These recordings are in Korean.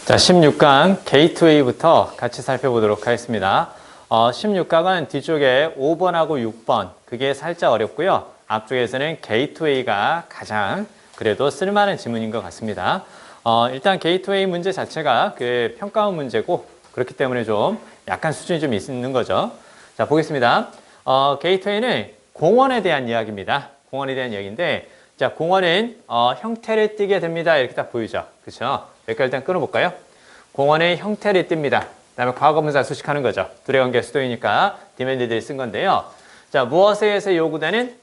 자, 16강 게이트웨이부터 같이 살펴보도록 하겠습니다. 16강은 뒤쪽에 5번하고 6번, 그게 살짝 어렵고요. 앞쪽에서는 게이트웨이가 가장 그래도 쓸만한 지문인 것 같습니다. 일단 게이트웨이 문제 자체가 그 평가원 문제고 그렇기 때문에 좀 약간 수준이 좀 있는 거죠. 자, 보겠습니다. 게이트웨이는 공원에 대한 이야기입니다. 공원에 대한 이야기인데, 자, 공원은 형태를 띠게 됩니다. 이렇게 딱 보이죠. 그렇죠? 여기까지 일단 끊어볼까요? 공원의 형태를 띱니다. 그 다음에 과거분사 수식하는 거죠. 둘의 관계 수도이니까 디맨드들이 쓴 건데요. 자, 무엇에 의해서 요구되는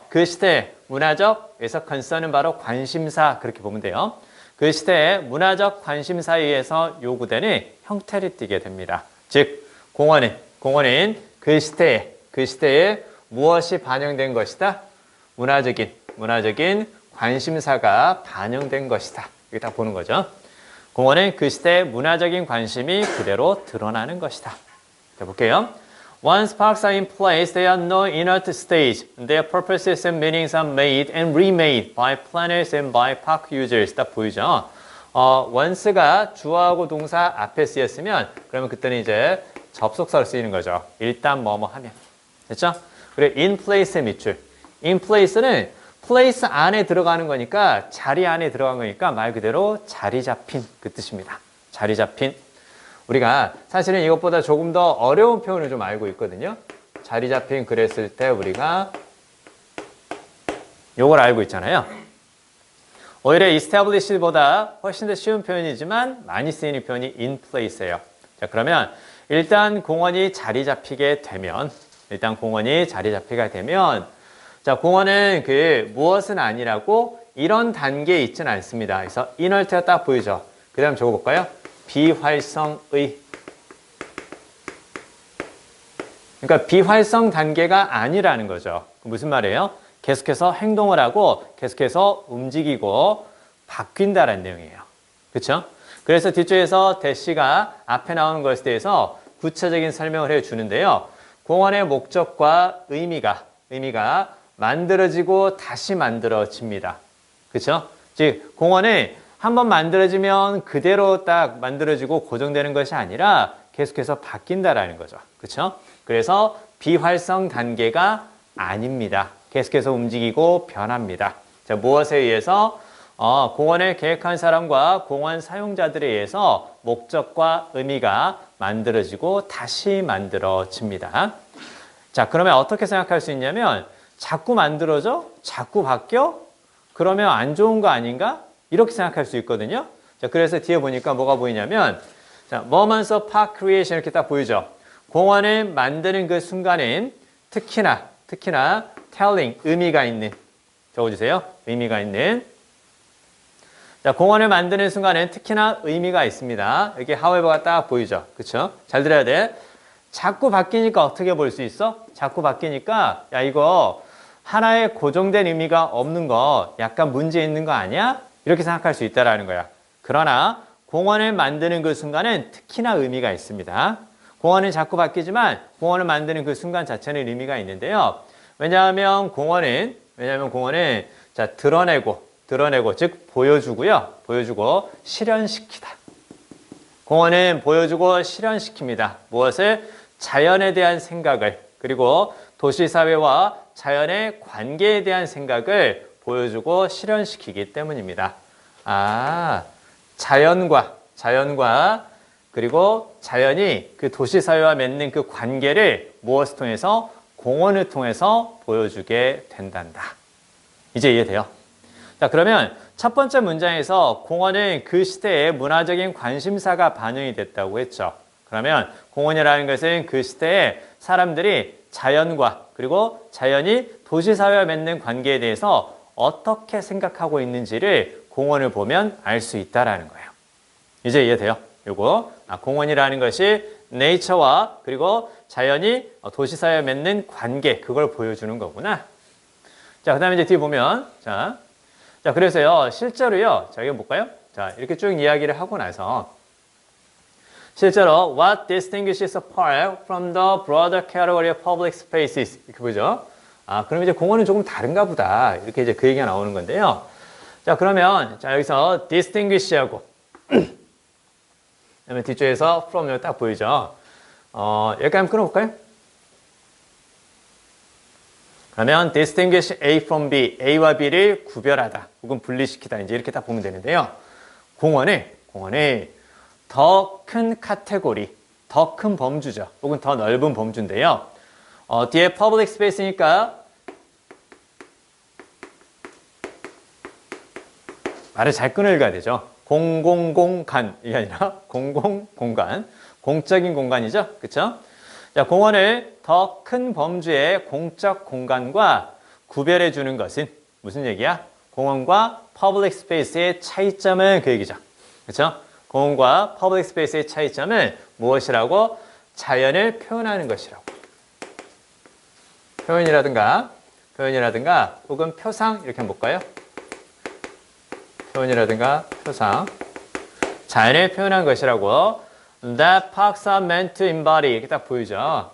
그 시대의 문화적에서 컨서는 바로 관심사, 그렇게 보면 돼요. 그 시대의 문화적 관심사에 의해서 요구되는 형태를 띠게 됩니다. 즉 공원은 그 시대에 무엇이 반영된 것이다? 문화적인 관심사가 반영된 것이다. 이렇게 딱 보는 거죠. 공원은 그 시대의 문화적인 관심이 그대로 드러나는 것이다. 자, 볼게요. Once parks are in place, they are no inert stage. Their purposes and meanings are made and remade by planners and by park users. 딱 보이죠? once가 주어하고 동사 앞에 쓰였으면 그러면 그때는 이제 접속사로 쓰이는 거죠. 일단 뭐뭐 하면. 됐죠? 그리고 in place의 밑줄. in place는 플레이스 안에 들어가는 거니까 자리 안에 들어간 거니까 말 그대로 자리 잡힌 그 뜻입니다. 자리 잡힌. 우리가 사실은 이것보다 조금 더 어려운 표현을 좀 알고 있거든요. 자리 잡힌 그랬을 때 우리가 요걸 알고 있잖아요. 오히려 establish보다 훨씬 더 쉬운 표현이지만 많이 쓰이는 표현이 in place예요. 자, 그러면 일단 공원이 자리 잡히게 되면 자, 공원은 그 무엇은 아니라고 이런 단계에 있지는 않습니다. 그래서 이널트가 딱 보이죠. 그 다음 적어볼까요? 비활성의. 그러니까 비활성 단계가 아니라는 거죠. 무슨 말이에요? 계속해서 행동을 하고 계속해서 움직이고 바뀐다라는 내용이에요. 그렇죠? 그래서 뒤쪽에서 대시가 앞에 나오는 것에 대해서 구체적인 설명을 해주는데요. 공원의 목적과 의미가 만들어지고 다시 만들어집니다. 그렇죠? 즉 공원이 한번 만들어지면 그대로 딱 만들어지고 고정되는 것이 아니라 계속해서 바뀐다라는 거죠. 그렇죠? 그래서 비활성 단계가 아닙니다. 계속해서 움직이고 변합니다. 자, 무엇에 의해서? 공원을 계획한 사람과 공원 사용자들에 의해서 목적과 의미가 만들어지고 다시 만들어집니다. 자, 그러면 어떻게 생각할 수 있냐면 자꾸 만들어져? 자꾸 바뀌어? 그러면 안 좋은 거 아닌가? 이렇게 생각할 수 있거든요. 자, 그래서 뒤에 보니까 뭐가 보이냐면 자, moments of park creation 이렇게 딱 보이죠. 공원을 만드는 그 순간엔 특히나 telling, 의미가 있는 적어주세요. 의미가 있는 자, 공원을 만드는 순간엔 특히나 의미가 있습니다. 여기 however가 딱 보이죠. 그렇죠? 잘 들어야 돼. 자꾸 바뀌니까 어떻게 볼 수 있어? 자꾸 바뀌니까 야 이거 하나의 고정된 의미가 없는 거 약간 문제 있는 거 아니야? 이렇게 생각할 수 있다라는 거야. 그러나 공원을 만드는 그 순간은 특히나 의미가 있습니다. 공원은 자꾸 바뀌지만 공원을 만드는 그 순간 자체는 의미가 있는데요. 왜냐하면 공원은 자, 드러내고 즉 보여주고 실현시키다. 공원은 보여주고 실현시킵니다. 무엇을? 자연에 대한 생각을 그리고 도시사회와 자연의 관계에 대한 생각을 보여주고 실현시키기 때문입니다. 자연과 그리고 자연이 그 도시사회와 맺는 그 관계를 무엇을 통해서? 공원을 통해서 보여주게 된단다. 이제 이해돼요? 자, 그러면 첫 번째 문장에서 공원은 그 시대의 문화적인 관심사가 반영이 됐다고 했죠. 그러면 공원이라는 것은 그 시대에 사람들이 자연과 그리고 자연이 도시사회와 맺는 관계에 대해서 어떻게 생각하고 있는지를 공원을 보면 알 수 있다는 거예요. 이제 이해돼요? 요거 공원이라는 것이 네이처와 그리고 자연이 도시사회와 맺는 관계 그걸 보여주는 거구나. 자, 그 다음에 이제 뒤에 보면 자, 그래서요 실제로요 자, 이거 볼까요? 자, 이렇게 쭉 이야기를 하고 나서 실제로 what distinguishes a park from the broader category of public spaces 이렇게 보죠. 그럼 이제 공원은 조금 다른가 보다 이렇게 이제 그 얘기가 나오는 건데요. 자, 그러면 자 여기서 distinguish하고 그다음에 뒤쪽에서 from 여기 딱 보이죠? 여기까지 한번 끊어볼까요? 그러면 distinguish A from B, A와 B를 구별하다 혹은 분리시키다 이제 이렇게 딱 보면 되는데요. 공원이 더 큰 카테고리, 더 큰 범주죠. 혹은 더 넓은 범주인데요. 뒤에 public space니까 말을 잘 끊어 읽어야 되죠. 공공공간 이게 아니라 공공공간, 공적인 공간이죠. 그렇죠? 자, 공원을 더 큰 범주의 공적 공간과 구별해 주는 것은 무슨 얘기야? 공원과 퍼블릭 스페이스의 차이점은 그 얘기죠. 그렇죠? 공원과 퍼블릭 스페이스의 차이점은 무엇이라고? 자연을 표현하는 것이라고. 표현이라든가 혹은 표상 이렇게 한번 볼까요? 표현이라든가 표상. 자연을 표현한 것이라고. That parks are meant to embody. 이렇게 딱 보이죠?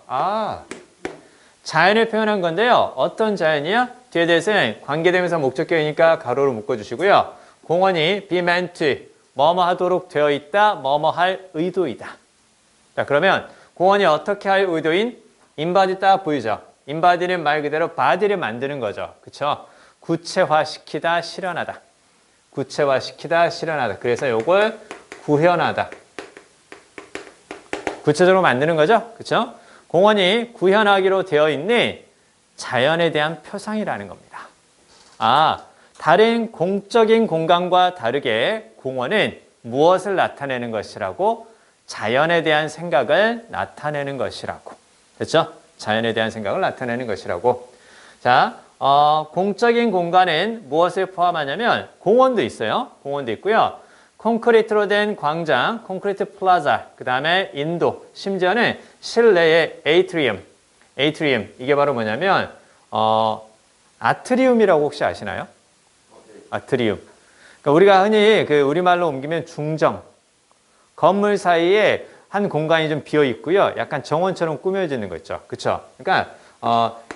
자연을 표현한 건데요. 어떤 자연이야? 뒤에 대해서는 관계대명사 목적격이니까 가로로 묶어주시고요. 공원이 be meant to, 뭐뭐 하도록 되어 있다, 뭐뭐 할 의도이다. 자, 그러면 공원이 어떻게 할 의도인? embody 딱 보이죠? embody는 말 그대로 body를 만드는 거죠. 그쵸? 구체화시키다, 실현하다. 구체화시키다, 실현하다. 그래서 요걸 구현하다. 구체적으로 만드는 거죠. 그쵸? 공원이 구현하기로 되어 있는 자연에 대한 표상이라는 겁니다. 다른 공적인 공간과 다르게 공원은 무엇을 나타내는 것이라고? 자연에 대한 생각을 나타내는 것이라고. 됐죠? 자연에 대한 생각을 나타내는 것이라고. 자, 공적인 공간은 무엇을 포함하냐면 공원도 있어요. 공원도 있고요. 콘크리트로 된 광장, 콘크리트 플라자, 그 다음에 인도, 심지어는 실내의 에이트리움, 이게 바로 뭐냐면 아트리움이라고 혹시 아시나요? 아트리움. 그러니까 우리가 흔히 그 우리말로 옮기면 중정, 건물 사이에 한 공간이 좀 비어 있고요. 약간 정원처럼 꾸며지는 거 있죠. 그렇죠? 그러니까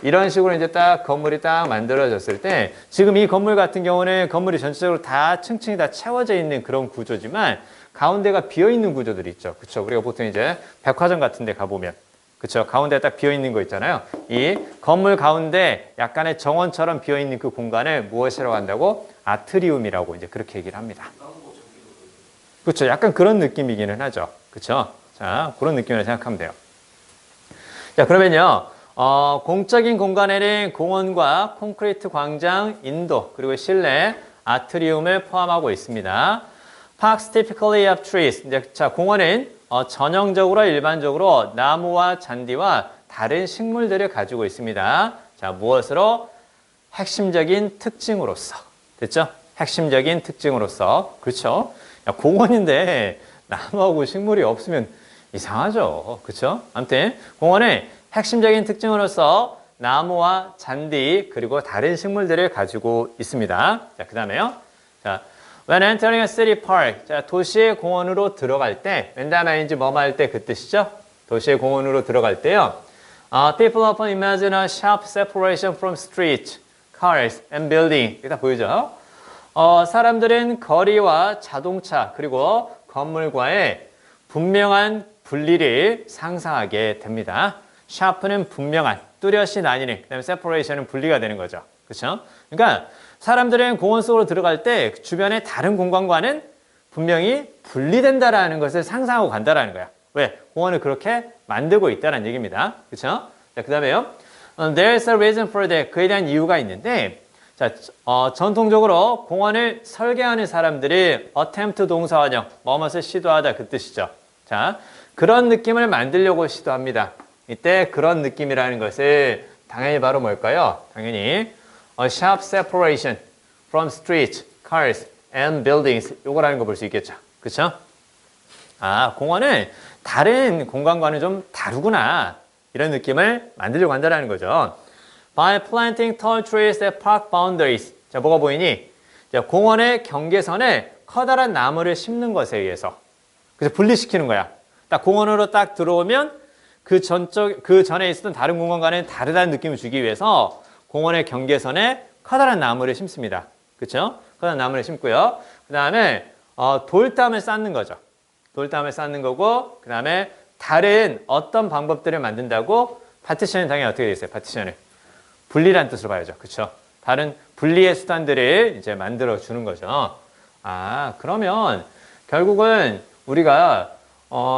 이런 식으로 이제 딱 건물이 딱 만들어졌을 때 지금 이 건물 같은 경우는 건물이 전체적으로 다 층층이 다 채워져 있는 그런 구조지만 가운데가 비어 있는 구조들이 있죠. 그렇죠? 우리가 보통 이제 백화점 같은 데 가보면 그렇죠? 가운데 딱 비어 있는 거 있잖아요. 이 건물 가운데 약간의 정원처럼 비어 있는 그 공간을 무엇이라고 한다고? 아트리움이라고 이제 그렇게 얘기를 합니다. 그렇죠? 약간 그런 느낌이기는 하죠. 그렇죠? 자, 그런 느낌으로 생각하면 돼요. 자, 그러면요. 공적인 공간에는 공원과 콘크리트 광장, 인도, 그리고 실내 아트리움을 포함하고 있습니다. Parks typically have trees. 이제, 자, 공원은 전형적으로 일반적으로 나무와 잔디와 다른 식물들을 가지고 있습니다. 자, 무엇으로? 핵심적인 특징으로서. 됐죠? 핵심적인 특징으로서. 그렇죠? 야, 공원인데 나무하고 식물이 없으면 이상하죠. 그렇죠? 아무튼 공원의 핵심적인 특징으로서 나무와 잔디 그리고 다른 식물들을 가지고 있습니다. 자, 그 다음에요. 자, when entering a city park. 자, 도시의 공원으로 들어갈 때, when that means 뭐뭐 할 때 그 뜻이죠? 도시의 공원으로 들어갈 때요. People often imagine a sharp separation from street, cars, and building. 이게 다 보이죠? 사람들은 거리와 자동차 그리고 건물과의 분명한 분리를 상상하게 됩니다. 샤프는 분명한, 뚜렷이 나뉘는, 그 다음에 separation은 분리가 되는 거죠. 그렇죠? 그러니까 사람들은 공원 속으로 들어갈 때 주변의 다른 공간과는 분명히 분리된다라는 것을 상상하고 간다라는 거야. 왜? 공원을 그렇게 만들고 있다는 얘기입니다. 그렇죠? 자, 그 다음에요. There's a reason for that. 그에 대한 이유가 있는데 자, 전통적으로 공원을 설계하는 사람들이 attempt 동사 원형, 뭐뭇을 시도하다 그 뜻이죠. 자, 그런 느낌을 만들려고 시도합니다. 이때 그런 느낌이라는 것을 당연히 바로 뭘까요? 당연히 a sharp separation from streets, cars, and buildings 요거라는 거 볼 수 있겠죠. 그렇죠? 공원은 다른 공간과는 좀 다르구나 이런 느낌을 만들려고 한다는 거죠. By planting tall trees at park boundaries. 자, 뭐가 보이니? 자, 공원의 경계선에 커다란 나무를 심는 것에 의해서. 그래서 분리시키는 거야. 딱 공원으로 딱 들어오면 그 전에 있었던 다른 공간과는 다르다는 느낌을 주기 위해서 공원의 경계선에 커다란 나무를 심습니다. 그렇죠? 커다란 나무를 심고요. 그 다음에 돌담을 쌓는 거죠. 돌담을 쌓는 거고 그 다음에 다른 어떤 방법들을 만든다고 파티션은 당연히 어떻게 돼 있어요? 파티션은 분리란 뜻으로 봐야죠. 그렇죠? 다른 분리의 수단들을 이제 만들어 주는 거죠. 아, 그러면 결국은 우리가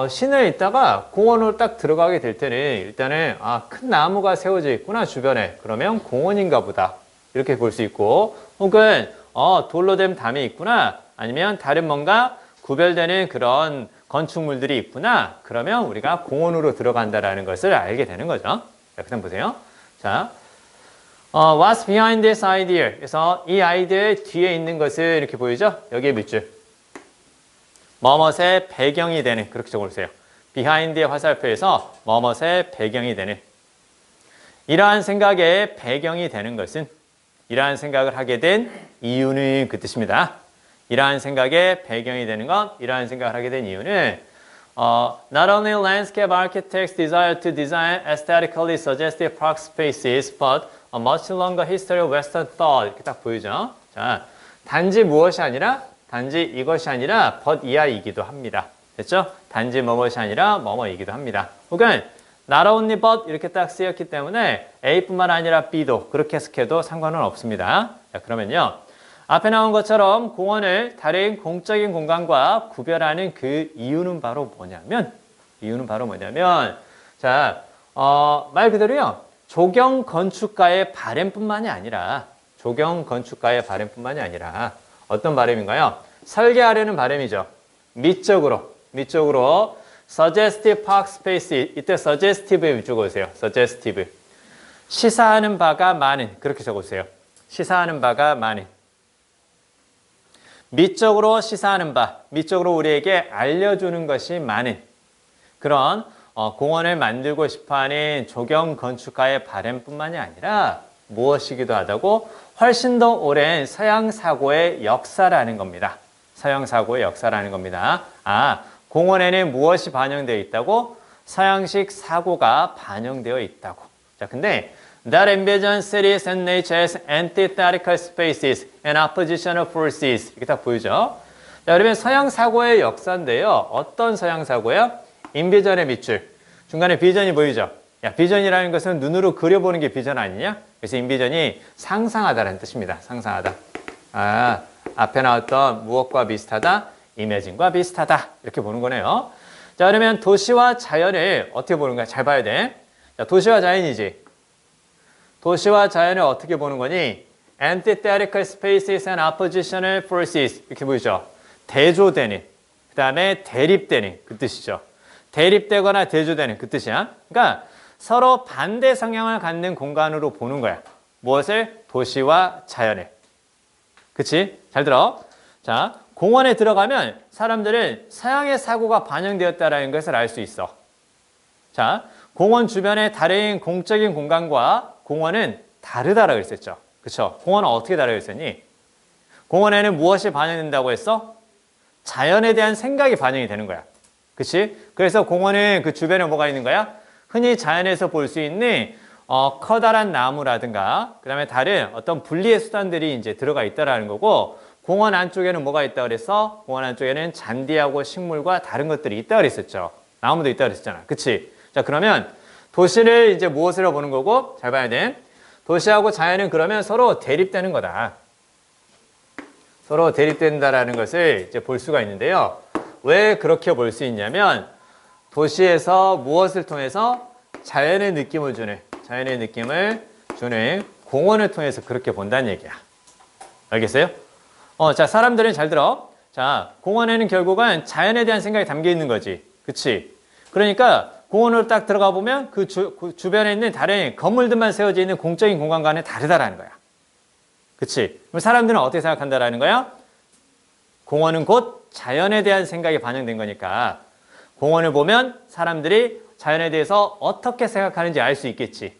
시내에 있다가 공원으로 딱 들어가게 될 때는 일단은 큰 나무가 세워져 있구나 주변에. 그러면 공원인가 보다. 이렇게 볼 수 있고 혹은 돌로 된 담이 있구나. 아니면 다른 뭔가 구별되는 그런 건축물들이 있구나. 그러면 우리가 공원으로 들어간다라는 것을 알게 되는 거죠. 자, 그다음 보세요. 자, what's behind this idea? 그래서 이 아이디어의 뒤에 있는 것을 이렇게 보이죠? 여기에 밑줄. 뭐뭇의 배경이 되는, 그렇게 적어주세요. behind의 화살표에서 뭐뭇의 배경이 되는. 이러한 생각의 배경이 되는 것은 이러한 생각을 하게 된 이유는 그 뜻입니다. 이러한 생각의 배경이 되는 것, 이러한 생각을 하게 된 이유는 not only landscape architects desire to design aesthetically suggestive park spaces, but a much longer history of Western thought. 이렇게 딱 보이죠? 자, 단지 무엇이 아니라, 단지 이것이 아니라 but 이하이기도 합니다. 됐죠? 단지 뭐뭇이 아니라 뭐뭐이기도 합니다. 혹은 not only but 이렇게 딱 쓰였기 때문에 A뿐만 아니라 B도 그렇게 해석해도 상관은 없습니다. 자, 그러면요. 앞에 나온 것처럼 공원을 다른 공적인 공간과 구별하는 그 이유는 바로 뭐냐면, 자, 말 그대로요. 조경 건축가의 바램뿐만이 아니라, 어떤 바램인가요? 설계하려는 바램이죠. 미적으로 suggestive park space, 이때 suggestive에 적어주세요. suggestive. 시사하는 바가 많은, 그렇게 적어주세요. 시사하는 바가 많은. 미적으로 시사하는 바, 미적으로 우리에게 알려주는 것이 많은 그런 공원을 만들고 싶어하는 조경 건축가의 바램뿐만이 아니라 무엇이기도 하다고 훨씬 더 오랜 서양 사고의 역사라는 겁니다. 공원에는 무엇이 반영되어 있다고? 서양식 사고가 반영되어 있다고. 자, 근데 that envision cities and nature as antithetical spaces and oppositional forces. 이렇게 딱 보이죠? 자, 그러면 서양 사고의 역사인데요. 어떤 서양 사고예요? 인비전의 밑줄. 중간에 비전이 보이죠? 야, 비전이라는 것은 눈으로 그려보는 게 비전 아니냐? 그래서 인비전이 상상하다라는 뜻입니다. 상상하다. 앞에 나왔던 무엇과 비슷하다? 이매진과 비슷하다. 이렇게 보는 거네요. 자, 그러면 도시와 자연을 어떻게 보는 거야? 잘 봐야 돼. 자, 도시와 자연이지. 도시와 자연을 어떻게 보는 거니? Antithetical spaces and oppositional forces. 이렇게 보이죠? 대조되는, 그 다음에 대립되는 그 뜻이죠. 대립되거나 대조되는 그 뜻이야. 그러니까 서로 반대 성향을 갖는 공간으로 보는 거야. 무엇을? 도시와 자연을. 그치? 잘 들어. 자, 공원에 들어가면 사람들은 서양의 사고가 반영되었다는 것을 알 수 있어. 자, 공원 주변의 다른 공적인 공간과 공원은 다르다라고 했었죠. 그쵸? 공원은 어떻게 다르다고 했었니? 공원에는 무엇이 반영된다고 했어? 자연에 대한 생각이 반영이 되는 거야. 그치? 그래서 공원은 그 주변에 뭐가 있는 거야? 흔히 자연에서 볼 수 있는 커다란 나무라든가 그 다음에 다른 어떤 분리의 수단들이 이제 들어가 있다라는 거고 공원 안쪽에는 뭐가 있다고 그랬어? 공원 안쪽에는 잔디하고 식물과 다른 것들이 있다고 그랬었죠. 나무도 있다고 그랬었잖아. 그치? 자, 그러면 도시를 이제 무엇으로 보는 거고? 잘 봐야 돼. 도시하고 자연은 그러면 서로 대립되는 거다. 서로 대립된다라는 것을 이제 볼 수가 있는데요. 왜 그렇게 볼 수 있냐면 도시에서 무엇을 통해서 자연의 느낌을 주는 공원을 통해서 그렇게 본다는 얘기야. 알겠어요? 자, 사람들은 잘 들어. 자, 공원에는 결국은 자연에 대한 생각이 담겨 있는 거지. 그치? 그러니까 공원으로 딱 들어가 보면 그 주변에 있는 다른 건물들만 세워져 있는 공적인 공간과는 다르다라는 거야. 그치? 그럼 사람들은 어떻게 생각한다라는 거야? 공원은 곧 자연에 대한 생각이 반영된 거니까 공원을 보면 사람들이 자연에 대해서 어떻게 생각하는지 알 수 있겠지.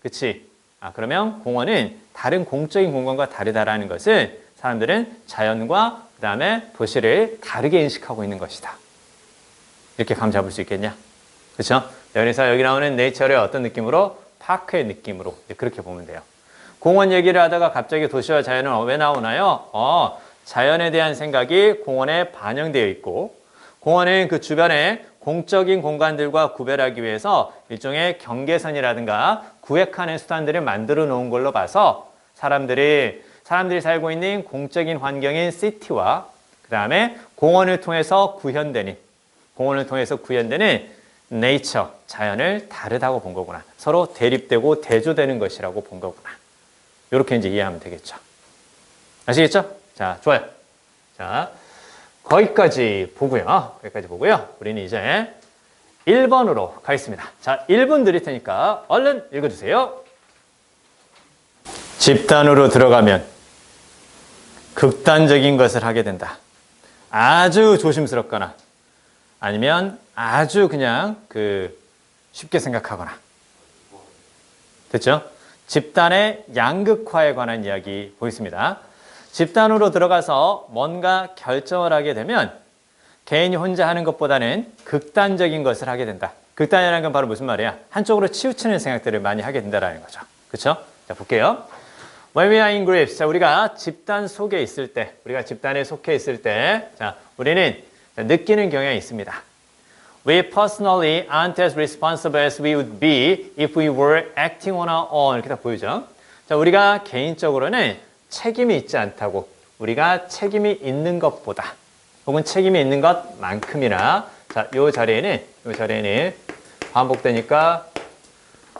그치? 그러면 공원은 다른 공적인 공간과 다르다라는 것을 사람들은 자연과 그 다음에 도시를 다르게 인식하고 있는 것이다. 이렇게 감 잡을 수 있겠냐? 그렇죠? 그래서 여기 나오는 네이처를 어떤 느낌으로? 파크의 느낌으로 그렇게 보면 돼요. 공원 얘기를 하다가 갑자기 도시와 자연은 왜 나오나요? 자연에 대한 생각이 공원에 반영되어 있고 공원은 그 주변에 공적인 공간들과 구별하기 위해서 일종의 경계선이라든가 구획하는 수단들을 만들어 놓은 걸로 봐서 사람들이 살고 있는 공적인 환경인 시티와 그 다음에 공원을 통해서 구현되는 네이처, 자연을 다르다고 본 거구나. 서로 대립되고 대조되는 것이라고 본 거구나. 이렇게 이제 이해하면 되겠죠. 아시겠죠? 자, 좋아요. 자, 거기까지 보고요. 우리는 이제 1번으로 가겠습니다. 자, 1분 드릴 테니까 얼른 읽어주세요. 집단으로 들어가면 극단적인 것을 하게 된다. 아주 조심스럽거나 아니면 아주 그냥 쉽게 생각하거나. 됐죠? 집단의 양극화에 관한 이야기 보겠습니다. 집단으로 들어가서 뭔가 결정을 하게 되면 개인이 혼자 하는 것보다는 극단적인 것을 하게 된다. 극단이라는 건 바로 무슨 말이야? 한쪽으로 치우치는 생각들을 많이 하게 된다는 거죠. 그렇죠? 자, 볼게요. When we are in groups, 자, 우리가 집단에 속해 있을 때, 자, 우리는 느끼는 경향이 있습니다. We personally aren't as responsible as we would be if we were acting on our own. 이렇게 딱 보이죠? 자, 우리가 개인적으로는 책임이 있지 않다고, 우리가 책임이 있는 것보다, 혹은 책임이 있는 것만큼이나, 자, 요 자리에는 반복되니까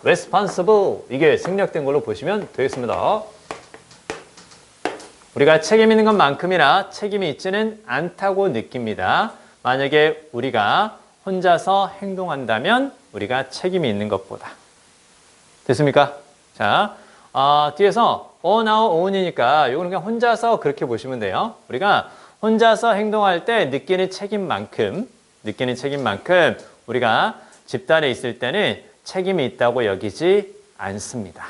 responsible, 이게 생략된 걸로 보시면 되겠습니다. 우리가 책임 있는 것만큼이나 책임이 있지는 않다고 느낍니다. 만약에 우리가 혼자서 행동한다면 우리가 책임이 있는 것보다. 됐습니까? 자, 뒤에서 on our own이니까 이거는 그냥 혼자서 그렇게 보시면 돼요. 우리가 혼자서 행동할 때 느끼는 책임만큼 우리가 집단에 있을 때는 책임이 있다고 여기지 않습니다.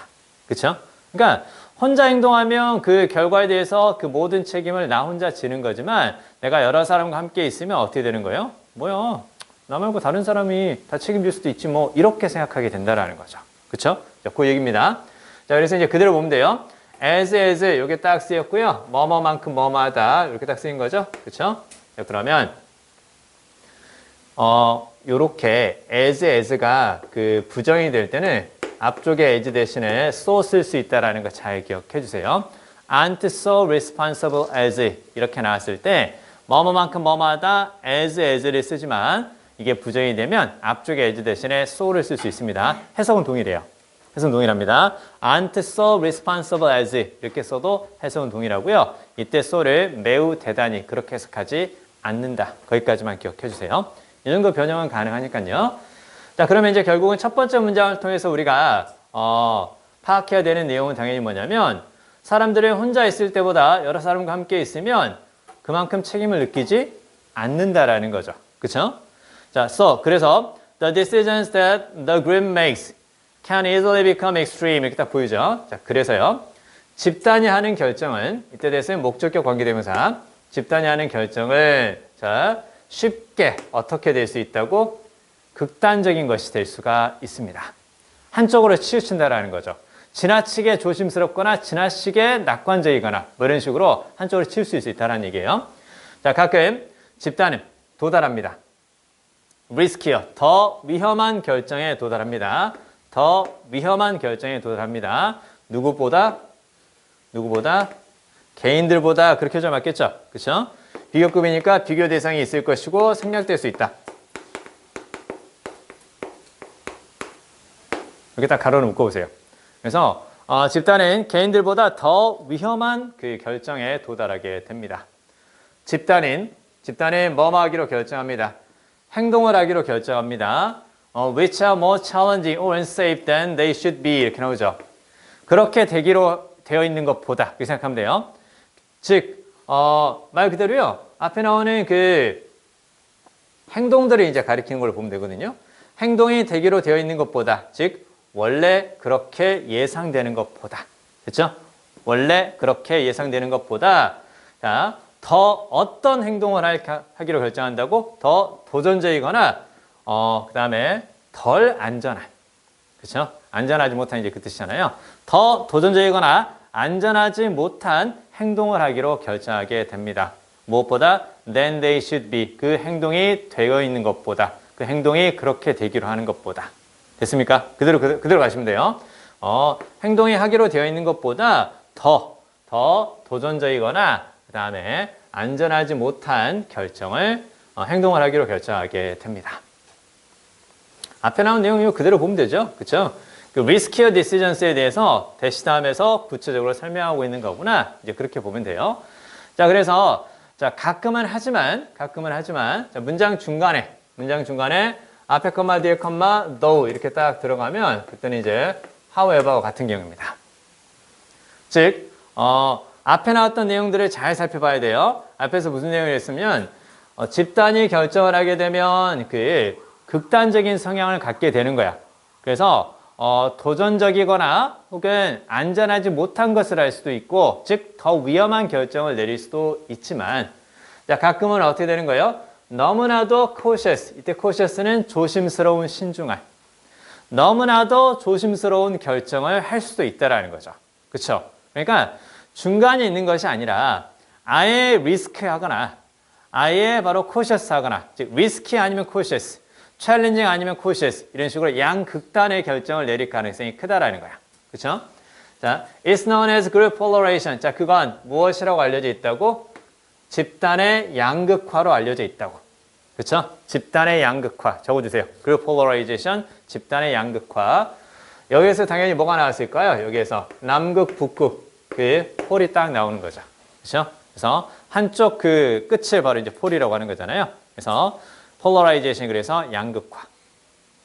그렇죠? 그러니까 혼자 행동하면 그 결과에 대해서 그 모든 책임을 나 혼자 지는 거지만 내가 여러 사람과 함께 있으면 어떻게 되는 거예요? 뭐야? 나 말고 다른 사람이 다 책임질 수도 있지 뭐 이렇게 생각하게 된다라는 거죠. 그렇죠? 자, 그 얘기입니다. 자, 그래서 이제 그대로 보면 돼요. as 요게 딱 쓰였고요. 뭐뭐만큼 뭐뭐하다 이렇게 딱 쓰인 거죠. 그렇죠? 자, 그러면 요렇게 as가 그 부정이 될 때는 앞쪽에 as 대신에 so 쓸 수 있다라는 거 잘 기억해 주세요. aren't so responsible as 이렇게 나왔을 때 뭐뭐만큼 뭐뭐하다 as를 쓰지만 이게 부정이 되면 앞쪽에 as 대신에 so를 쓸 수 있습니다. 해석은 동일해요. 해석은 동일합니다. aren't so responsible as 이렇게 써도 해석은 동일하고요. 이때 so를 매우 대단히 그렇게 해석하지 않는다. 거기까지만 기억해 주세요. 이 정도 변형은 가능하니까요. 자, 그러면 이제 결국은 첫 번째 문장을 통해서 우리가 파악해야 되는 내용은 당연히 뭐냐면 사람들이 혼자 있을 때보다 여러 사람과 함께 있으면 그만큼 책임을 느끼지 않는다라는 거죠. 그렇죠? 자, 그래서 the decisions that the group makes can easily become extreme 이렇게 딱 보이죠. 자, 그래서요. 집단이 하는 결정은 이때 대해서는 목적격 관계대명사 집단이 하는 결정을 자, 쉽게 어떻게 될 수 있다고? 극단적인 것이 될 수가 있습니다. 한쪽으로 치우친다라는 거죠. 지나치게 조심스럽거나 지나치게 낙관적이거나 뭐 이런 식으로 한쪽으로 치울 수 있다는 얘기예요. 자, 가끔 집단은 도달합니다. riskier, 더 위험한 결정에 도달합니다. 누구보다? 개인들보다 그렇게 좀 맞겠죠? 그렇죠? 비교급이니까 비교 대상이 있을 것이고 생략될 수 있다. 이렇게 딱 가로를 묶어보세요. 그래서 집단은 개인들보다 더 위험한 그 결정에 도달하게 됩니다. 집단은 뭐뭐 하기로 결정합니다. 행동을 하기로 결정합니다. which are more challenging or unsafe than they should be 이렇게 나오죠. 그렇게 되기로 되어 있는 것보다 이렇게 생각하면 돼요. 즉 말 그대로요. 앞에 나오는 그 행동들을 이제 가리키는 걸 보면 되거든요. 행동이 되기로 되어 있는 것보다 즉 원래 그렇게 예상되는 것보다 그렇죠? 원래 그렇게 예상되는 것보다 자, 더 어떤 행동을 하기로 결정한다고? 더 도전적이거나 그 다음에 덜 안전한 그렇죠? 안전하지 못한 이제 그 뜻이잖아요. 더 도전적이거나 안전하지 못한 행동을 하기로 결정하게 됩니다. 무엇보다 than they should be. 그 행동이 되어 있는 것보다, 그 행동이 그렇게 되기로 하는 것보다. 됐습니까? 그대로 가시면 돼요. 행동이 하기로 되어 있는 것보다 더 도전적이거나 그 다음에 안전하지 못한 결정을 행동을 하기로 결정하게 됩니다. 앞에 나온 내용 이거 그대로 보면 되죠. 그렇죠? 그 riskier decisions에 대해서 대시 다음에서 구체적으로 설명하고 있는 거구나. 이제 그렇게 보면 돼요. 자, 그래서 자, 가끔은 하지만 자, 문장 중간에 앞에 컴마 뒤에 컴마 though 이렇게 딱 들어가면 그때는 이제 however와 같은 경우입니다. 즉 앞에 나왔던 내용들을 잘 살펴봐야 돼요. 앞에서 무슨 내용을 했으면 집단이 결정을 하게 되면 그 극단적인 성향을 갖게 되는 거야. 그래서 도전적이거나 혹은 안전하지 못한 것을 할 수도 있고, 즉 더 위험한 결정을 내릴 수도 있지만, 자, 가끔은 어떻게 되는 거예요? 너무나도 cautious, 이때 cautious는 조심스러운, 신중한, 너무나도 조심스러운 결정을 할 수도 있다라는 거죠. 그렇죠? 그러니까 중간에 있는 것이 아니라 아예 리스크하거나 아예 바로 cautious 하거나, 즉 risky 아니면 cautious, challenging 아니면 cautious, 이런 식으로 양극단의 결정을 내릴 가능성이 크다라는 거야. 그렇죠? 자, it's known as group polarization. 자, 그건 무엇이라고 알려져 있다고? 집단의 양극화로 알려져 있다고. 그렇죠? 집단의 양극화. 적어주세요. group polarization, 집단의 양극화. 여기에서 당연히 뭐가 나왔을까요? 여기에서 남극, 북극, 그 폴이 딱 나오는 거죠. 그렇죠? 그래서 한쪽 그 끝을 바로 이제 폴이라고 하는 거잖아요. 그래서 polarization, 그래서 양극화.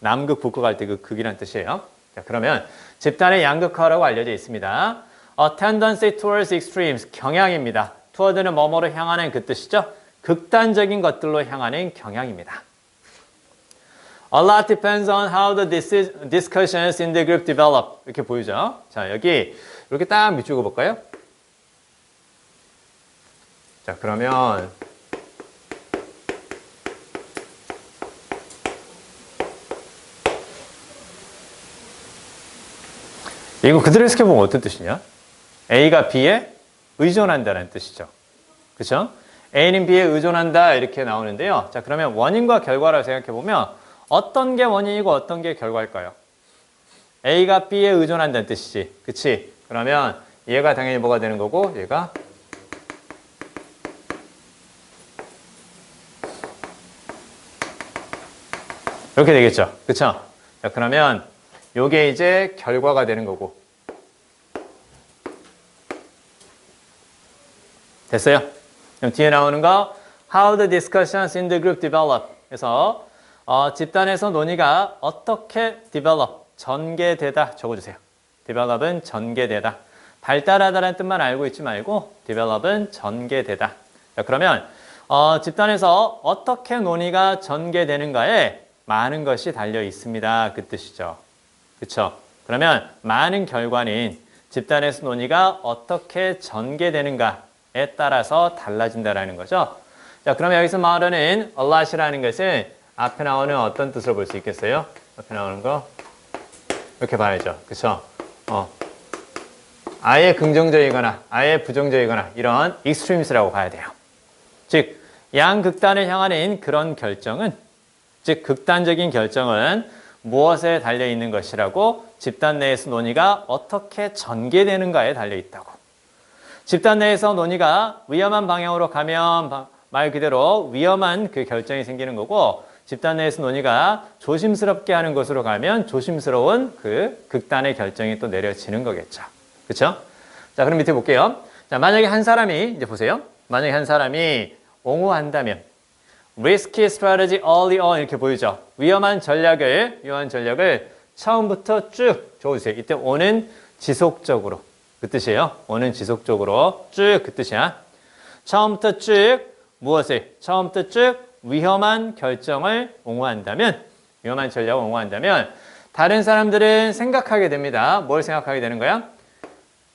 남극, 북극 할 때 그 극이라는 뜻이에요. 자, 그러면 집단의 양극화라고 알려져 있습니다. A tendency towards extremes, 경향입니다. toward는 뭐뭐로 향하는 그 뜻이죠. 극단적인 것들로 향하는 경향입니다. A lot depends on how the discussions in the group develop. 이렇게 보이죠? 자, 여기 이렇게 딱 밑줄 그어볼까요? 자, 그러면 이거 그대로 해석해보면 어떤 뜻이냐? A가 B에 의존한다는 뜻이죠. 그렇죠? A는 B에 의존한다 이렇게 나오는데요. 자, 그러면 원인과 결과를 생각해보면 어떤 게 원인이고 어떤 게 결과일까요? A가 B에 의존한다는 뜻이지. 그치? 그러면 얘가 당연히 뭐가 되는 거고, 얘가 이렇게 되겠죠. 그쵸? 자, 그러면 요게 이제 결과가 되는 거고. 됐어요? 그럼 뒤에 나오는 거 How the discussions in the group develop. 그래서 집단에서 논의가 어떻게 develop, 전개되다 적어주세요. develop은 전개되다. 발달하다라는 뜻만 알고 있지 말고 develop은 전개되다. 자, 그러면 집단에서 어떻게 논의가 전개되는가에 많은 것이 달려 있습니다. 그 뜻이죠. 그렇죠? 그러면 많은 결과는 집단에서 논의가 어떻게 전개되는가에 따라서 달라진다라는 거죠. 자, 그러면 여기서 말하는 a lot이라는 것은 앞에 나오는 어떤 뜻으로 볼 수 있겠어요? 앞에 나오는 거 이렇게 봐야죠. 그렇죠? 아예 긍정적이거나 아예 부정적이거나 이런 extremes라고 봐야 돼요. 즉, 양극단을 향하는 그런 결정은, 즉 극단적인 결정은 무엇에 달려있는 것이라고? 집단 내에서 논의가 어떻게 전개되는가에 달려있다고. 집단 내에서 논의가 위험한 방향으로 가면 말 그대로 위험한 그 결정이 생기는 거고, 집단 내에서 논의가 조심스럽게 하는 것으로 가면 조심스러운 그 극단의 결정이 또 내려지는 거겠죠. 그렇죠? 자, 그럼 밑에 볼게요. 자, 만약에 한 사람이, 이제 보세요. 만약에 한 사람이 옹호한다면 risky strategy early on 이렇게 보이죠. 위험한 전략을 처음부터 쭉 적어주세요. 이때 on은 지속적으로 그 뜻이에요. on은 지속적으로 쭉 그 뜻이야. 처음부터 쭉 무엇을? 처음부터 쭉 위험한 결정을 옹호한다면, 위험한 전략을 옹호한다면 다른 사람들은 생각하게 됩니다. 뭘 생각하게 되는 거야?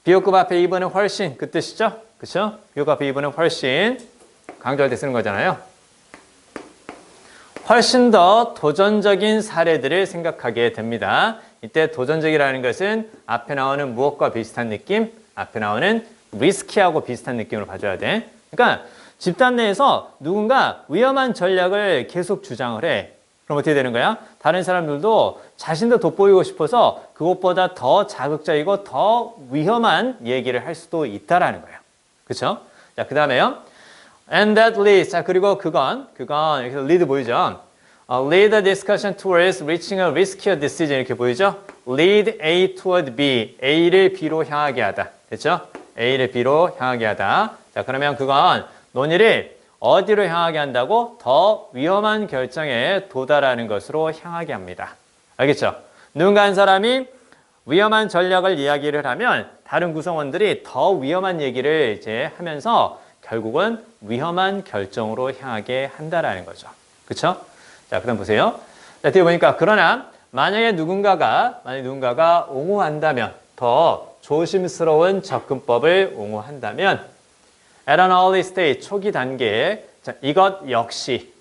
비호급 앞에 2번은 훨씬 그 뜻이죠. 그렇죠? 비호급 앞에 2번은 훨씬 강조할 때 쓰는 거잖아요. 훨씬 더 도전적인 사례들을 생각하게 됩니다. 이때 도전적이라는 것은 앞에 나오는 무엇과 비슷한 느낌? 앞에 나오는 리스키하고 비슷한 느낌으로 봐줘야 돼. 그러니까 집단 내에서 누군가 위험한 전략을 계속 주장을 해. 그럼 어떻게 되는 거야? 다른 사람들도 자신도 돋보이고 싶어서 그것보다 더 자극적이고 더 위험한 얘기를 할 수도 있다라는 거예요. 그렇죠? 자, 그 다음에요. And that leads. 자, 그리고 그건 여기서 lead 보이죠? Lead the discussion towards reaching a riskier decision 이렇게 보이죠? Lead A toward B. A를 B로 향하게 하다. 됐죠? A를 B로 향하게 하다. 자, 그러면 그건 논의를 어디로 향하게 한다고? 더 위험한 결정에 도달하는 것으로 향하게 합니다. 알겠죠? 누군가 한 사람이 위험한 전략을 이야기를 하면 다른 구성원들이 더 위험한 얘기를 이제 하면서 결국은 위험한 결정으로 향하게 한다라는 거죠. 그렇죠? 자, 그다음 보세요. 자, 뒤에 보니까 그러나 만약에 누군가가 옹호한다면 더 조심스러운 접근법을 옹호한다면 at an early stage, 초기 단계에 자, 이건 역시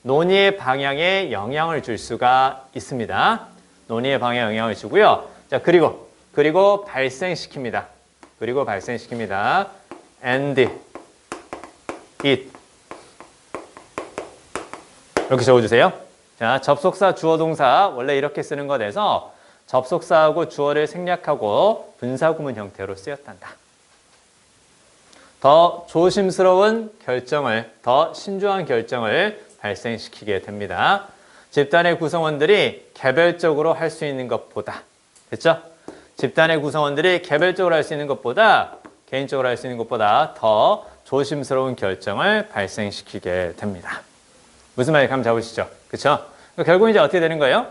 논의의 방향에 영향을 줄 수가 있습니다. 논의의 방향에 영향을 주고요. 자, 그리고 발생시킵니다. and it 이렇게 적어주세요. 자, 접속사, 주어, 동사 원래 이렇게 쓰는 것에서 접속사하고 주어를 생략하고 분사구문 형태로 쓰였단다. 더 조심스러운 결정을, 더 신중한 결정을 발생시키게 됩니다. 집단의 구성원들이 개별적으로 할 수 있는 것보다, 됐죠? 집단의 구성원들이 개별적으로 할 수 있는 것보다, 개인적으로 할 수 있는 것보다 더 조심스러운 결정을 발생시키게 됩니다. 무슨 말인지 감을 잡으시죠? 그렇죠? 결국 이제 어떻게 되는 거예요?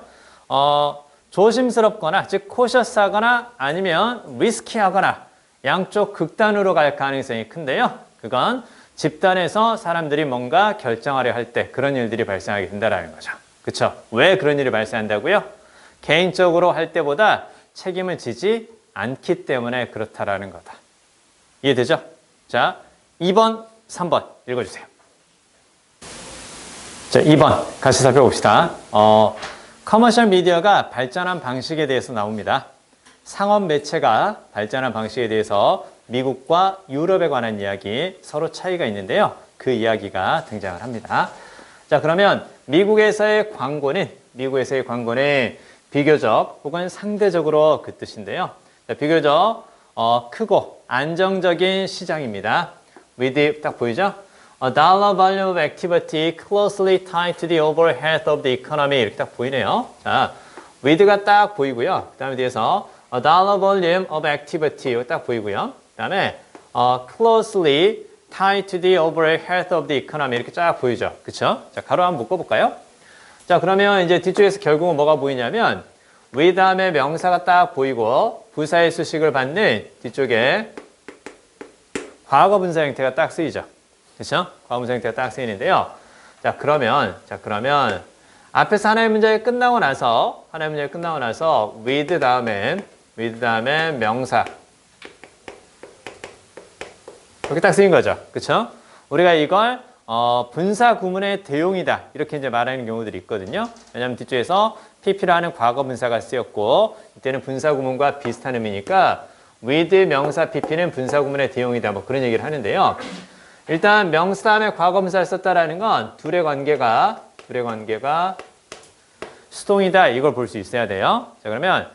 조심스럽거나, 즉 cautious하거나 아니면 리스키하거나 양쪽 극단으로 갈 가능성이 큰데요. 그건 집단에서 사람들이 뭔가 결정하려 할 때 그런 일들이 발생하게 된다는 거죠. 그렇죠? 왜 그런 일이 발생한다고요? 개인적으로 할 때보다 책임을 지지 않기 때문에 그렇다라는 거다. 이해되죠? 자, 2번, 3번 읽어주세요. 자, 2번 같이 살펴봅시다. 커머셜 미디어가 발전한 방식에 대해서 나옵니다. 상업 매체가 발전한 방식에 대해서 미국과 유럽에 관한 이야기 서로 차이가 있는데요. 그 이야기가 등장을 합니다. 자, 그러면 미국에서의 광고는 비교적 혹은 상대적으로 그 뜻인데요. 자, 비교적 크고 안정적인 시장입니다. with 딱 보이죠? A dollar volume of activity closely tied to the overall health of the economy 이렇게 딱 보이네요. 자, with가 딱 보이고요. 그 다음에 뒤에서 A dollar volume of activity 이거 딱 보이고요. 그 다음에 closely tied to the overall health of the economy 이렇게 쫙 보이죠. 그쵸? 자, 가로 한번 묶어볼까요? 자, 그러면 이제 뒤쪽에서 결국은 뭐가 보이냐면 with 다음에 명사가 딱 보이고 부사의 수식을 받는 뒤쪽에 과거 분사 형태가 딱 쓰이죠. 그쵸? 과거 분사 형태가 딱 쓰이는데요. 자, 그러면 앞에서 하나의 문제가 끝나고 나서 with 다음에 명사 이렇게 딱 쓰인 거죠. 그쵸? 우리가 이걸 분사 구문의 대용이다 이렇게 이제 말하는 경우들이 있거든요. 왜냐하면 뒤쪽에서 pp라는 과거 분사가 쓰였고 이때는 분사 구문과 비슷한 의미니까 with 명사 pp는 분사 구문의 대용이다 뭐 그런 얘기를 하는데요. 일단 명사 다음에 과거 분사를 썼다라는 건 둘의 관계가 수동이다 이걸 볼 수 있어야 돼요. 자, 그러면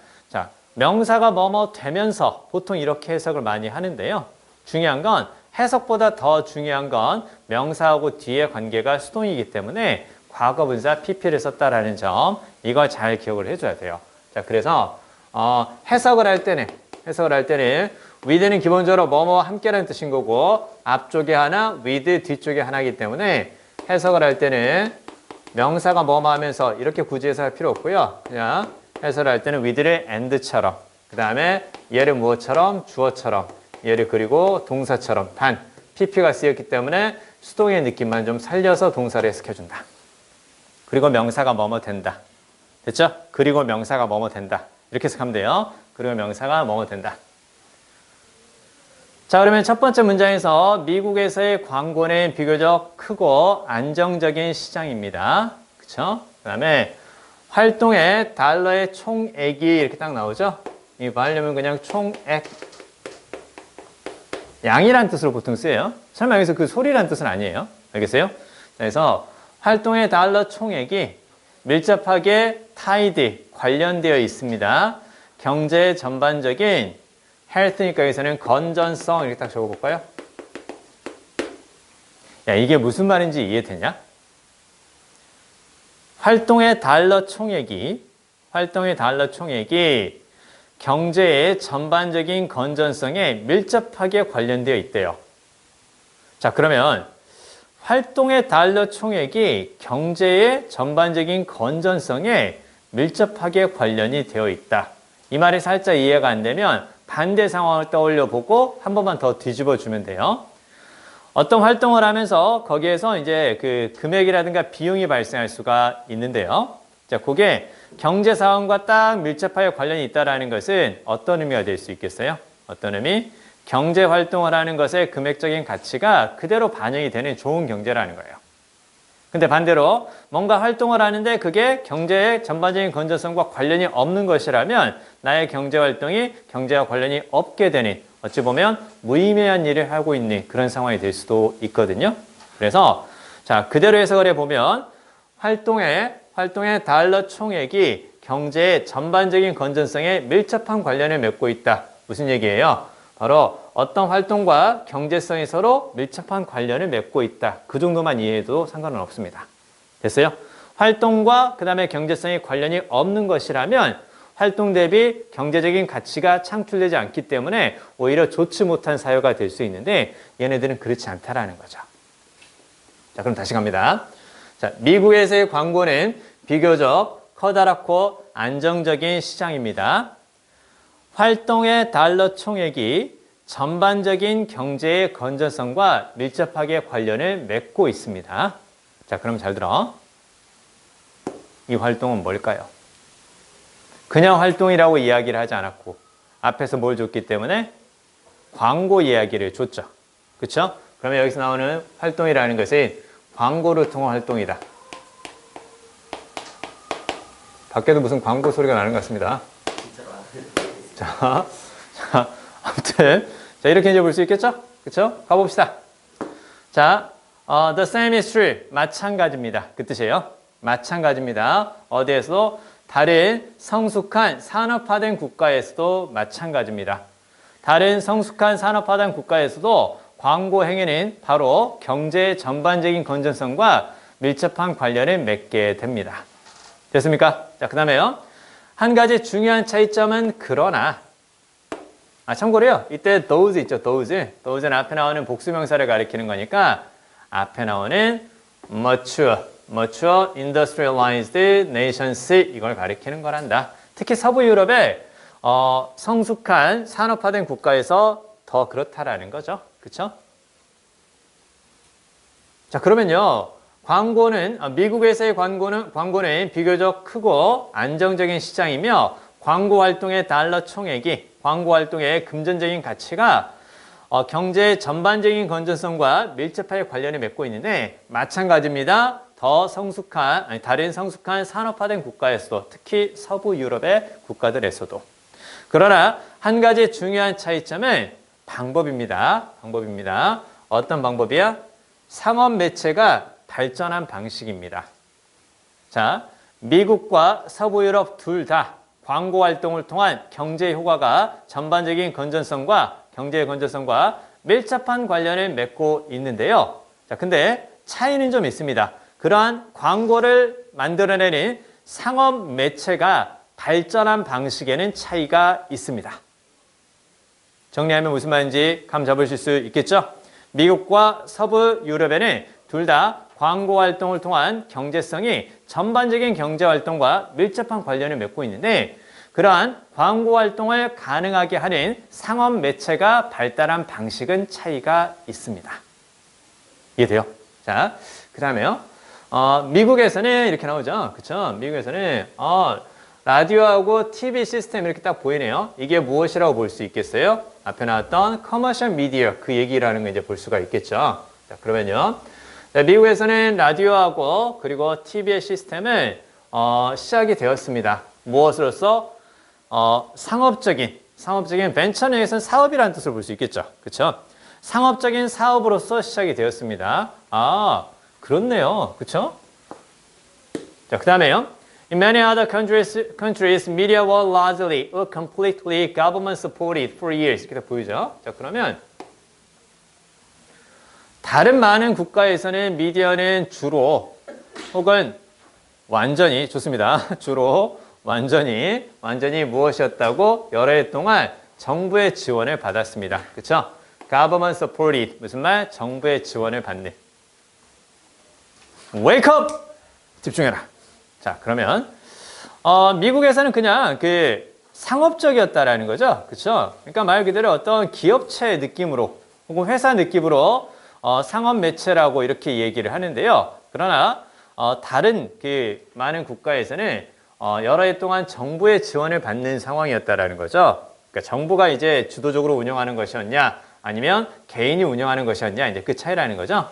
명사가 뭐뭐 되면서 보통 이렇게 해석을 많이 하는데요. 중요한 건 해석보다 더 중요한 건 명사하고 뒤의 관계가 수동이기 때문에 과거 분사 pp를 썼다라는 점 이걸 잘 기억을 해줘야 돼요. 자, 그래서 해석을 할 때는 with는 기본적으로 뭐뭐 함께라는 뜻인 거고 앞쪽에 하나, with 뒤쪽에 하나이기 때문에 해석을 할 때는 명사가 뭐뭐 하면서 이렇게 굳이 해석할 필요 없고요. 그냥 해석을 할 때는 with를 and처럼 그 다음에 얘를 무엇처럼? 주어처럼 얘를 그리고 동사처럼 단 pp가 쓰였기 때문에 수동의 느낌만 좀 살려서 동사를 해석해준다. 그리고 명사가 뭐뭐 된다. 됐죠? 그리고 명사가 뭐뭐 된다. 이렇게 해석하면 돼요. 그리고 명사가 뭐뭐 된다. 자, 그러면 첫 번째 문장에서 미국에서의 광고는 비교적 크고 안정적인 시장입니다. 그쵸? 그 다음에 활동의 달러의 총액이 이렇게 딱 나오죠? 이 발음은 그냥 총액 양이란 뜻으로 보통 쓰여요. 설마 여기서 그 소리란 뜻은 아니에요. 알겠어요? 그래서 활동의 달러 총액이 밀접하게 tied, 관련되어 있습니다. 경제의 전반적인 health니까 여기서는 건전성 이렇게 딱 적어볼까요? 야, 이게 무슨 말인지 이해되냐? 활동의 달러 총액이 경제의 전반적인 건전성에 밀접하게 관련되어 있대요. 자, 그러면 활동의 달러 총액이 경제의 전반적인 건전성에 밀접하게 관련이 되어 있다. 이 말이 살짝 이해가 안 되면 반대 상황을 떠올려 보고 한 번만 더 뒤집어 주면 돼요. 어떤 활동을 하면서 거기에서 이제 그 금액이라든가 비용이 발생할 수가 있는데요. 자, 그게 경제 상황과 딱 밀접하게 관련이 있다라는 것은 어떤 의미가 될 수 있겠어요? 어떤 의미? 경제 활동을 하는 것의 금액적인 가치가 그대로 반영이 되는 좋은 경제라는 거예요. 근데 반대로 뭔가 활동을 하는데 그게 경제의 전반적인 건전성과 관련이 없는 것이라면 나의 경제 활동이 경제와 관련이 없게 되는 어찌 보면 무의미한 일을 하고 있는 그런 상황이 될 수도 있거든요. 그래서 자, 그대로 해석을 해보면 활동의 달러 총액이 경제의 전반적인 건전성에 밀접한 관련을 맺고 있다. 무슨 얘기예요? 바로 어떤 활동과 경제성이 서로 밀접한 관련을 맺고 있다. 그 정도만 이해해도 상관은 없습니다. 됐어요? 활동과 그 다음에 경제성이 관련이 없는 것이라면 활동 대비 경제적인 가치가 창출되지 않기 때문에 오히려 좋지 못한 사유가 될 수 있는데 얘네들은 그렇지 않다라는 거죠. 자, 그럼 다시 갑니다. 자, 미국에서의 광고는 비교적 커다랗고 안정적인 시장입니다. 활동의 달러 총액이 전반적인 경제의 건전성과 밀접하게 관련을 맺고 있습니다. 자, 그럼 잘 들어. 이 활동은 뭘까요? 그냥 활동이라고 이야기를 하지 않았고 앞에서 뭘 줬기 때문에 광고 이야기를 줬죠. 그렇죠? 그러면 여기서 나오는 활동이라는 것은 광고를 통한 활동이다. 밖에도 무슨 광고 소리가 나는 것 같습니다. 자, 아무튼 자, 이렇게 이제 볼 수 있겠죠? 그렇죠? 가봅시다. 자, the same is true. 마찬가지입니다. 그 뜻이에요. 마찬가지입니다. 어디에서도 다른 성숙한 산업화된 국가에서도 마찬가지입니다. 다른 성숙한 산업화된 국가에서도 광고 행위는 바로 경제의 전반적인 건전성과 밀접한 관련을 맺게 됩니다. 됐습니까? 자, 그 다음에요. 한 가지 중요한 차이점은 그러나 참고로요. 이때 those 있죠. those는 앞에 나오는 복수명사를 가리키는 거니까 앞에 나오는 mature, industrialized nations 이걸 가리키는 거란다. 특히 서부 유럽의 성숙한 산업화된 국가에서 더 그렇다라는 거죠. 그렇죠? 자, 그러면요. 광고는 미국에서의 광고는 비교적 크고 안정적인 시장이며 광고 활동의 달러 총액이 광고 활동의 금전적인 가치가 경제의 전반적인 건전성과 밀접하게 관련을 맺고 있는데 마찬가지입니다. 다른 성숙한 산업화된 국가에서도 특히 서부 유럽의 국가들에서도 그러나 한 가지 중요한 차이점은 방법입니다. 어떤 방법이야? 상업 매체가 발전한 방식입니다. 자, 미국과 서부 유럽 둘 다 광고 활동을 통한 경제 효과가 전반적인 경제의 건전성과 밀접한 관련을 맺고 있는데요. 자, 근데 차이는 좀 있습니다. 그러한 광고를 만들어내는 상업 매체가 발전한 방식에는 차이가 있습니다. 정리하면 무슨 말인지 감 잡으실 수 있겠죠? 미국과 서부 유럽에는 둘 다 광고 활동을 통한 경제성이 전반적인 경제 활동과 밀접한 관련을 맺고 있는데 그러한 광고 활동을 가능하게 하는 상업 매체가 발달한 방식은 차이가 있습니다. 이해돼요? 자, 그 다음에요. 미국에서는 이렇게 나오죠. 그쵸? 미국에서는 라디오하고 TV 시스템 이렇게 딱 보이네요. 이게 무엇이라고 볼 수 있겠어요? 앞에 나왔던 커머셜 미디어 그 얘기라는 거 이제 볼 수가 있겠죠. 자, 그러면요. 자, 미국에서는 라디오하고 그리고 TV의 시스템을 시작이 되었습니다. 무엇으로써? 상업적인 벤처는 여기서는 사업이라는 뜻을 볼 수 있겠죠. 그렇죠? 상업적인 사업으로서 시작이 되었습니다. 아, 그렇네요. 그쵸? 자, 그 다음에요. In many other countries, media were largely or completely government supported for years. 이렇게 보이죠? 자, 그러면 다른 많은 국가에서는 미디어는 주로 혹은 완전히 좋습니다. 주로 완전히 무엇이었다고 여러 해 동안 정부의 지원을 받았습니다. 그렇죠? Government supported 무슨 말? 정부의 지원을 받는. Wake up! 집중해라. 자, 그러면 미국에서는 그냥 그 상업적이었다라는 거죠. 그렇죠? 그러니까 말 그대로 어떤 기업체 느낌으로 혹은 회사 느낌으로 상업 매체라고 이렇게 얘기를 하는데요. 그러나 다른 그 많은 국가에서는 여러 해 동안 정부의 지원을 받는 상황이었다라는 거죠. 그러니까 정부가 이제 주도적으로 운영하는 것이었냐, 아니면 개인이 운영하는 것이었냐, 이제 그 차이라는 거죠.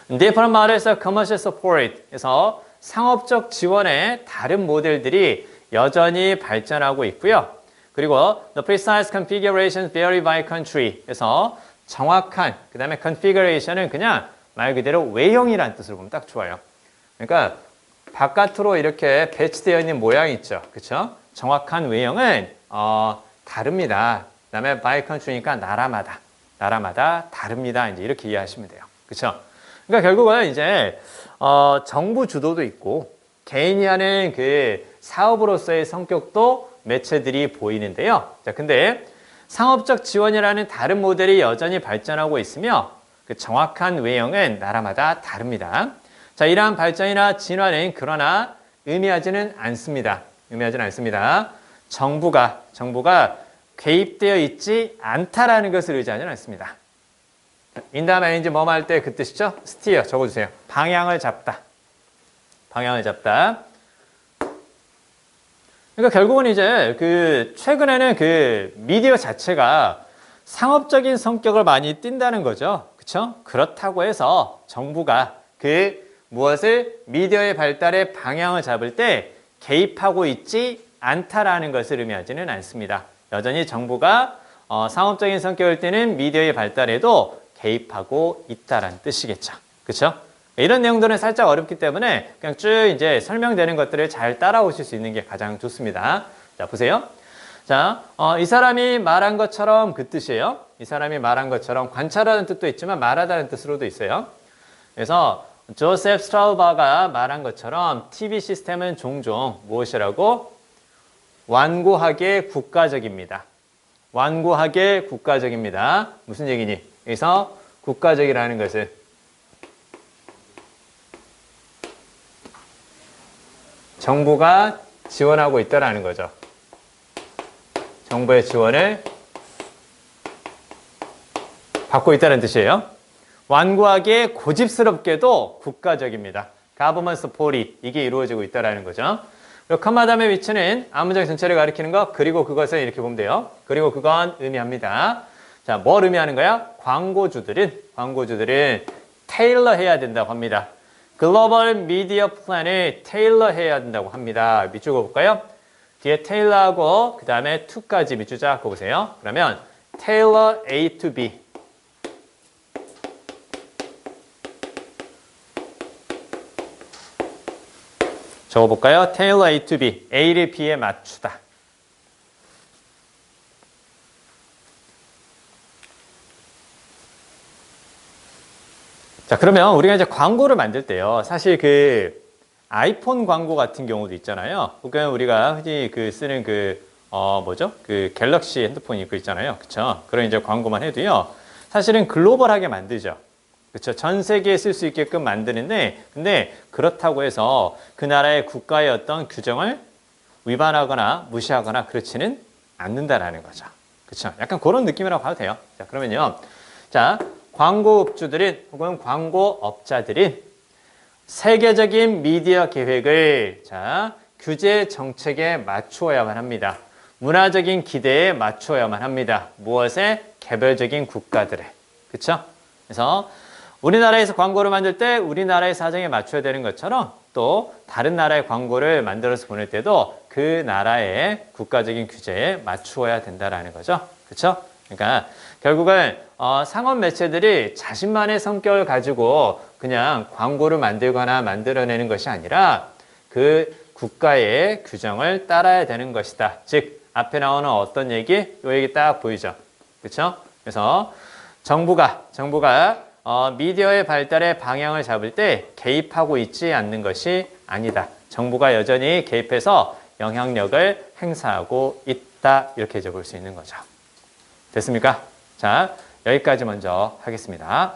Different models of commercial support에서 상업적 지원의 다른 모델들이 여전히 발전하고 있고요. 그리고 the precise configurations vary by country에서 정확한 그 다음에 configuration은 그냥 말 그대로 외형이라는 뜻으로 보면 딱 좋아요. 그러니까 바깥으로 이렇게 배치되어 있는 모양이 있죠. 그렇죠? 정확한 외형은 다릅니다. 그 다음에 by country니까 나라마다 다릅니다. 이제 이렇게 이해하시면 돼요. 그렇죠? 그러니까 결국은 이제 정부 주도도 있고 개인이 하는 그 사업으로서의 성격도 매체들이 보이는데요. 자, 근데 상업적 지원이라는 다른 모델이 여전히 발전하고 있으며 그 정확한 외형은 나라마다 다릅니다. 자, 이러한 발전이나 진화는 그러나 의미하지는 않습니다. 정부가 개입되어 있지 않다라는 것을 의지하지는 않습니다. 인다음 ing 뭐뭐 할 때 그 뜻이죠? steer 적어주세요. 방향을 잡다. 그러니까 결국은 이제 그 최근에는 그 미디어 자체가 상업적인 성격을 많이 띈다는 거죠. 그렇죠? 그렇다고 해서 정부가 그 무엇을 미디어의 발달에 방향을 잡을 때 개입하고 있지 않다라는 것을 의미하지는 않습니다. 여전히 정부가 상업적인 성격을 띠는 미디어의 발달에도 개입하고 있다라는 뜻이겠죠. 그렇죠? 이런 내용들은 살짝 어렵기 때문에 그냥 쭉 이제 설명되는 것들을 잘 따라오실 수 있는 게 가장 좋습니다. 자, 보세요. 자, 이 사람이 말한 것처럼 그 뜻이에요. 이 사람이 말한 것처럼 관찰하는 뜻도 있지만 말하다는 뜻으로도 있어요. 그래서 조셉 스트라우바가 말한 것처럼 TV 시스템은 종종 무엇이라고? 완고하게 국가적입니다. 무슨 얘기니? 여기서 국가적이라는 것은 정부가 지원하고 있다라는 거죠. 정부의 지원을 받고 있다는 뜻이에요. 완고하게 고집스럽게도 국가적입니다. Government supported 이게 이루어지고 있다라는 거죠. 그리고 컴마 다음의 위치는 앞문장 전체를 가리키는 것 그리고 그것을 이렇게 보면 돼요. 그리고 그건 의미합니다. 자, 뭘 의미하는 거야? 광고주들은 테일러 해야 된다고 합니다. 글로벌 미디어 플랜을 테일러 해야 된다고 합니다. 밑줄 그어볼까요? 뒤에 테일러하고 그 다음에 to까지 밑줄 쫙 그어보세요. 그러면 테일러 A to B 적어볼까요? 테일러 A to B A를 B에 맞추다. 자, 그러면 우리가 이제 광고를 만들 때요. 사실 그 아이폰 광고 같은 경우도 있잖아요. 혹은 우리가 흔히 그 쓰는 그 갤럭시 핸드폰 이거 있잖아요. 그쵸? 그런 이제 광고만 해도요. 사실은 글로벌하게 만들죠. 그쵸? 전 세계에 쓸 수 있게끔 만드는데, 근데 그렇다고 해서 그 나라의 국가의 어떤 규정을 위반하거나 무시하거나 그렇지는 않는다라는 거죠. 그쵸? 약간 그런 느낌이라고 봐도 돼요. 자, 그러면요. 자, 광고업주들은 혹은 광고업자들은 세계적인 미디어 계획을 규제 정책에 맞추어야만 합니다. 문화적인 기대에 맞추어야만 합니다. 무엇에? 개별적인 국가들에. 그렇죠? 그래서 우리나라에서 광고를 만들 때 우리나라의 사정에 맞춰야 되는 것처럼 또 다른 나라의 광고를 만들어서 보낼 때도 그 나라의 국가적인 규제에 맞추어야 된다라는 거죠. 그렇죠? 그러니까 결국은 상업 매체들이 자신만의 성격을 가지고 그냥 광고를 만들거나 만들어내는 것이 아니라 그 국가의 규정을 따라야 되는 것이다. 즉 앞에 나오는 어떤 얘기? 이 얘기 딱 보이죠. 그렇죠? 그래서 정부가 미디어의 발달에 방향을 잡을 때 개입하고 있지 않는 것이 아니다. 정부가 여전히 개입해서 영향력을 행사하고 있다. 이렇게 볼 수 있는 거죠. 됐습니까? 자, 여기까지 먼저 하겠습니다.